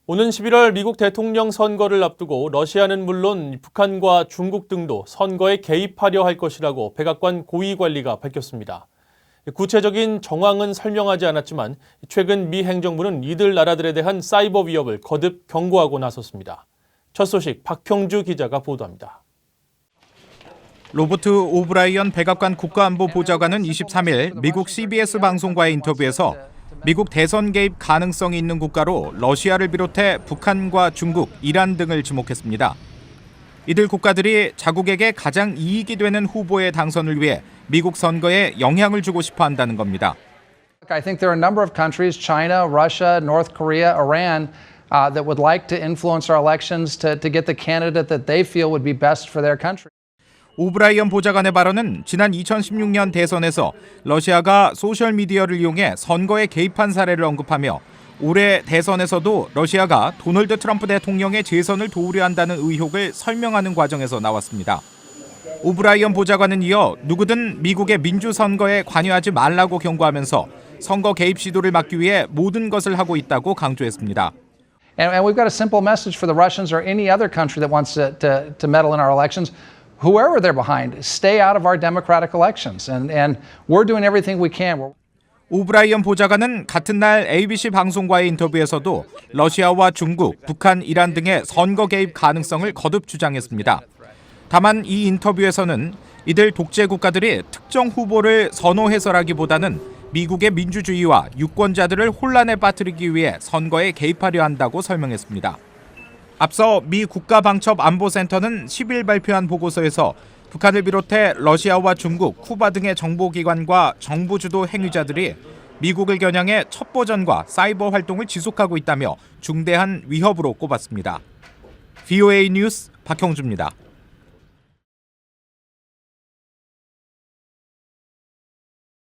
오는 11월 미국 대통령 선거를 앞두고 러시아는 물론 북한과 중국 등도 선거에 개입하려 할 것이라고 백악관 고위 관리가 밝혔습니다. 구체적인 정황은 설명하지 않았지만 최근 미 행정부는 이들 나라들에 대한 사이버 위협을 거듭 경고하고 나섰습니다. 첫 소식 박형주 기자가 보도합니다. 로버트 오브라이언 백악관 국가안보보좌관은 23일 미국 CBS 방송과의 인터뷰에서 미국 대선 개입 가능성이 있는 국가로 러시아를 비롯해 북한과 중국, 이란 등을 지목했습니다. 이들 국가들이 자국에게 가장 이익이 되는 후보의 당선을 위해 미국 선거에 영향을 주고 싶어 한다는 겁니다. I think there are a number of countries, China, Russia, North Korea, Iran, that would like to influence our elections to get the candidate that they feel would be best for their country. 오브라이언 보좌관의 발언은 지난 2016년 대선에서 러시아가 소셜미디어를 이용해 선거에 개입한 사례를 언급하며 올해 대선에서도 러시아가 도널드 트럼프 대통령의 재선을 도우려 한다는 의혹을 설명하는 과정에서 나왔습니다. 오브라이언 보좌관은 이어 누구든 미국의 민주선거에 관여하지 말라고 경고하면서 선거 개입 시도를 막기 위해 모든 것을 하고 있다고 강조했습니다. And we've got a simple message for the Russians or any other country that wants to meddle in our elections. Whoever they're behind, stay out of our democratic elections. And we're doing everything we can. 오브라이언 보좌관은 같은 날 ABC 방송과의 인터뷰에서도 러시아와 중국, 북한, 이란 등의 선거 개입 가능성을 거듭 주장했습니다. 다만 이 인터뷰에서는 이들 독재 국가들이 특정 후보를 선호해서라기보다는 미국의 민주주의와 유권자들을 혼란에 빠뜨리기 위해 선거에 개입하려 한다고 설명했습니다. 앞서 미 국가방첩안보센터는 10일 발표한 보고서에서 북한을 비롯해 러시아와 중국, 쿠바 등의 정보기관과 정부 주도 행위자들이 미국을 겨냥해 첩보전과 사이버 활동을 지속하고 있다며 중대한 위협으로 꼽았습니다. VOA 뉴스 박형주입니다.